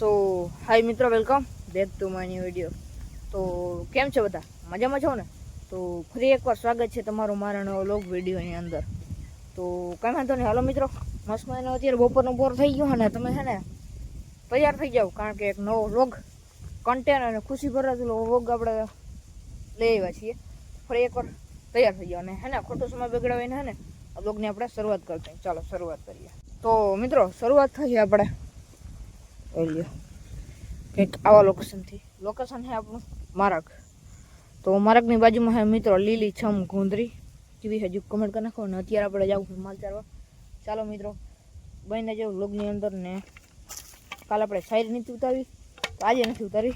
સો હાય મિત્રો, welcome back to my new video. તો કેમ છો બધા? મજામાં છો ને? તો ફરી એકવાર સ્વાગત છે તમારું મારા નવા વ્લોગ વિડીયોની અંદર. તો કાંઈ વાંધો નહીં, હાલો મિત્રો, મસ્ત મજાનો અત્યારે બપોરનો બોર થઈ ગયો ને તમે છે ને તૈયાર થઈ જાઓ, કારણ કે એક નવો વ્લોગ કન્ટેન્ટ અને ખુશી ભરેલો વ્લોગ આપણે લઈ આવ્યા છીએ. ફરી એકવાર તૈયાર થઈ જાઓ અને હે ને ખોટો સમય બગડાવીને હે ને આ વ્લોગની આપણે શરૂઆત કરતા. ચાલો શરૂઆત કરીએ. તો મિત્રો શરૂઆત થઈ આપણે કંઈક આવા લોકેશનથી. લોકેશન છે આપણું માર્ગ. તો માર્ગની બાજુમાં છે મિત્રો લીલી છમ ગુંદરી. કેવી હજુ કમેન્ટ કરી નાખો. ને અત્યારે આપણે જવું માલ ચારવા. ચાલો મિત્રો બનીને જાવ વ્લોગની અંદર. ને કાલે આપણે શાયરી નથી ઉતારી, તો આજે નથી ઉતારી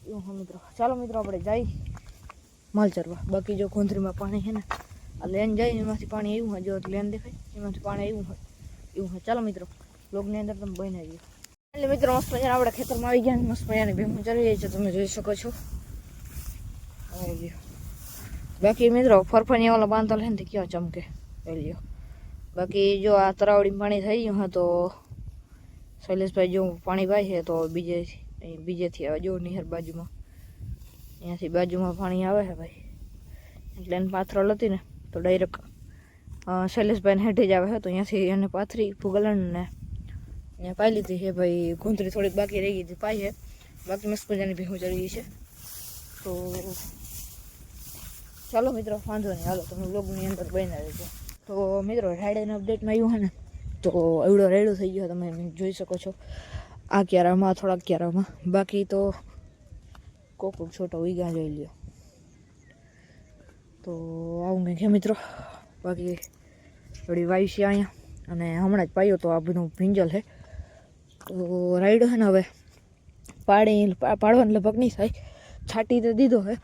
એવું. હા મિત્રો, ચાલો મિત્રો આપણે જઈ માલ ચારવા. બાકી જો ગુંદરીમાં પાણી છે ને આ લેન જાય એમાંથી પાણી એવું હોય, જો લેન દેખાય એમાંથી પાણી એવું હોય ચાલો મિત્રો વ્લોગની અંદર તમે બની આવી. એટલે મિત્રો મસ્ત મજાના આપણે ખેતરમાં આવી ગયા. મસ્ત મજાની ભેગું ચાલી રહી છે, તમે જોઈ શકો છો. બાકી મિત્રો ફરફરિયા વાળા બાંધલ છે ને ક્યાં ચમકે લ્યો. બાકી જો આ તરાવડી પાણી થઈ ગયું હા, તો શૈલેષભાઈ જો પાણી પાય છે તો બીજેથી આવે. જો નિહર બાજુમાં અહીંયાથી બાજુમાં પાણી આવે છે ભાઈ. એટલે એને પાથરલ હતી ને તો ડાયરેક્ટ શૈલેષભાઈને હેઠે જ આવે છે. તો અહીંયાથી એને પાથરી ફૂગલણને અહીંયા પાઈ લીધી છે ભાઈ. ગુંદરી થોડીક બાકી રહી ગઈ હતી, પાઈ છે. બાકી મસ્ત મજાની ભેગું ચડી ગઈ છે. તો ચાલો મિત્રો વાંધો નહીં, હાલો તમે વ્લોગની અંદર બની રહેજો. તો મિત્રો રાયડાના અપડેટમાં આવ્યું છે ને, તો એવડો રાયડો થઈ ગયો તમે જોઈ શકો છો. આ ક્યારામાં થોડાક ક્યારામાં, બાકી તો કોક છોટો ઉગ્યા જોઈ લ્યો. તો આવું કંઈક છે મિત્રો. બાકી થોડી વાયુ છે અહીંયા અને હમણાં જ પાયો તો આ બધું ભીંજલ છે. તો રાયડો છે ને હવે પાડવાનું લગભગ નહીં થાય. છાંટી તો દીધો છે,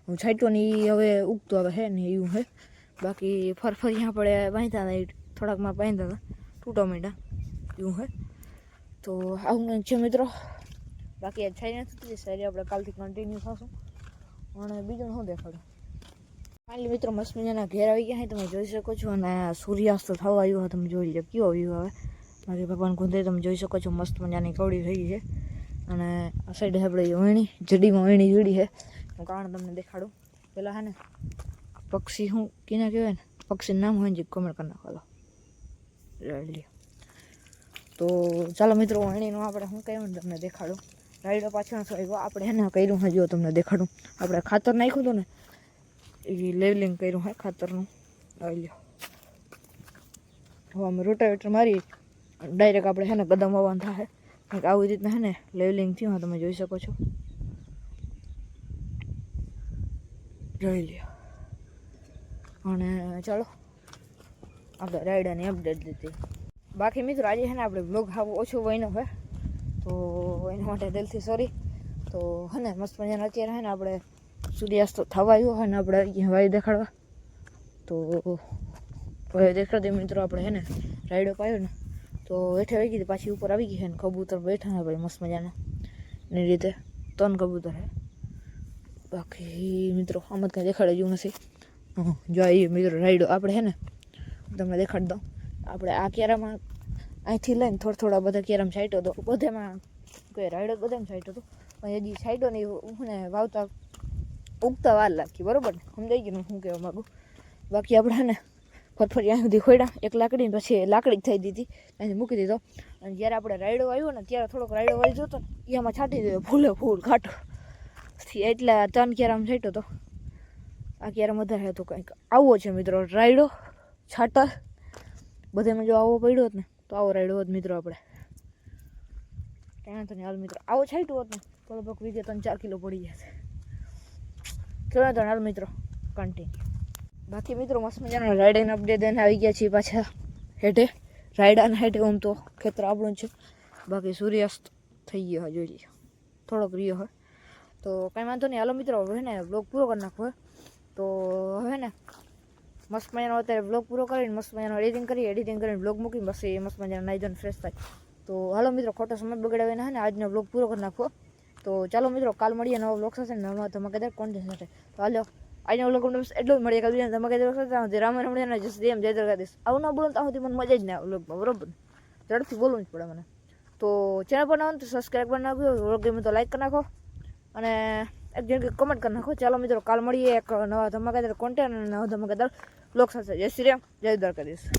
હું છાંટવાની હવે ઉગતો હવે છે ને એવું છે. બાકી ફરફરિયા આપણે બાંધ્યા હતા, થોડાકમાં બાંધ્યા હતા તૂટા મીંડા એવું છે. તો આવું કંઈક છે મિત્રો. બાકી આ છાઈ નથી સારી, આપણે કાલથી કન્ટિન્યુ થશું. અને બીજું શું દેખાડું. ફાઇનલી મિત્રો મસ્ત મજાના ઘેર આવી ગયા છે, તમે જોઈ શકો છો. અને સૂર્યાસ્ત થવા આવ્યો તમે જોઈ લો કેવો વ્યૂ આવે. બાકી ભગવાન ગુંદરી તમે જોઈ શકો છો, મસ્ત મજાની કવડી થઈ છે. અને આ સાઈડ આપણે વીણી જડીમાં વીણી જડી છે. હું કારણ તમને દેખાડું. પેલા હે ને પક્ષી શું કીના કહેવાય ને, પક્ષીનું નામ હોય ને કમેન્ટ કરી નાખો. તો ચાલો મિત્રો વીણીનું આપણે શું કહેવાય ને તમને દેખાડું. રાયડો પાછળ આવ્યો આપણે હે ને કર્યું હોય, જો તમને દેખાડું. આપણે ખાતર નાખ્યું હતું ને એ લેવલિંગ કર્યું હોય ખાતરનું. આવી લો હવે અમે રોટાવેટર મારી ડાયરેક્ટ આપણે છે ને કદમ આવવાનું થાય. કંઈક આવી રીતના છે ને લેવલિંગ થયું હોય તમે જોઈ શકો છો. જોઈ લ્યો. અને ચાલો આપણે રાયડાની અપડેટ દીધી. બાકી મિત્રો આજે છે ને આપણે બ્લોગ આવો ઓછો વહીનો હોય, તો એના માટે દિલથી સોરી. તો હે ને મસ્ત મજાના અત્યારે છે ને આપણે સૂર્યાસ્ત થવા આવ્યો હોય ને આપણે અહીંયા વાયુ દેખાડવા. તો વાયુ દેખાડી મિત્રો આપણે છે ને રાયડો પાયો ને તો હેઠે આવી ગઈ, પાછી ઉપર આવી ગઈ છે ને કબૂતર બેઠા ને ભાઈ મસ્ત મજાના એની રીતે 3 કબૂતર છે. બાકી મિત્રો આમ જ કંઈ દેખાડે જેવું નથી. જો એ મિત્રો રાયડો આપણે છે ને તમને દેખાડી દઉં. આપણે આ કેરામાં અહીંથી લઈને થોડા બધા કેરામાં છાંટ્યો હતો. બધામાં કોઈ રાયડો બધામાં છાંટ્યો હતો, પણ હજી છાંટ્યો નહીં. હું ને વાવતા ઉગતા વાર લાગી, બરાબર ને, સમજાઈ ગયું હું કહેવા માગું. બાકી આપણે ને ફરફરી અહીં સુધી ખોડ્યા એક લાકડી, પછી લાકડી જ થઈ દીધી અહીંથી મૂકી દીધો. અને જ્યારે આપણે રાયડો આવ્યો ને ત્યારે થોડોક રાયડો વળી જતો ને એમાં છાંટી દીધો ફૂલે ફૂલ ઘાટો. એટલા 3 કેરામાં છાંટ્યો હતો. આ કેરામાં વધારે હતો. કંઈક આવો છે મિત્રો રાયડો છાંટા બધામાં. જો આવો પડ્યો હોત ને તો આવો રાયડો હોત મિત્રો. આપણે ત્યાં તો નહીં હાલ મિત્રો આવો છાંટ્યો હોત ને તો લગભગ વીઘે 3-4 કિલો પડી જશે. કેવા તો હાલ મિત્રો કન્ટિન્યુ. બાકી મિત્રો મસ્ત મજાના રાયડાના અપડેટ એને આવી ગયા છીએ પાછા હેઠે. રાયડાના હેઠે આમ તો ખેતર આપણું છે. બાકી સૂર્યાસ્ત થઈ ગયો હોય, જોઈ લઈએ થોડોક રહ્યો હોય. તો કાંઈ વાંધો નહીં, હાલો મિત્રો હવે ને બ્લોગ પૂરો કરી નાખો. તો હવે ને મસ્ત મજાનો અત્યારે બ્લોગ પૂરો કરીને મસ્ત મજાનો એડિટિંગ કરીને બ્લોગ મૂકી બસ એ મસ્ત મજાના નાઈ ધોઈને ફ્રેશ થાય. તો હાલો મિત્રો ખોટો સમય બગાડાવીને હે ને આજનો બ્લોગ પૂરો કરી નાખો. તો ચાલો મિત્રો કાલ મળીએ નવો બ્લોગ સાથે નવા ધમાકેદાર કોન્ટેન્ટ સાથે. તો હાલો આજનો બ્લોગ એટલું જ મળીએ. કાલે ધમાકેદાર સાથે રામ રમણીયાના જય શ્રી રામ જય દ્વારકાધીશ. આવું ના બોલું તો આવું મને મજા જ ના આવે બ્લોગમાં, બરોબર? ઝડપથી બોલવું જ પડે મને. તો ચેનલ પર નવો તો સબસ્ક્રાઈબ કરી નાખો, વ્લોગ ગમે તો લાઈક કરી નાખો અને એક જણ કમેન્ટ કરી નાખો. ચાલો મિત્રો, કાલ મળીએ એક નવા ધમાકેદાર કોન્ટેન્ટ અને નવા ધમાકેદાર બ્લોગ સાથે. જય શ્રી રામ, જય દ્વારકાધીશ.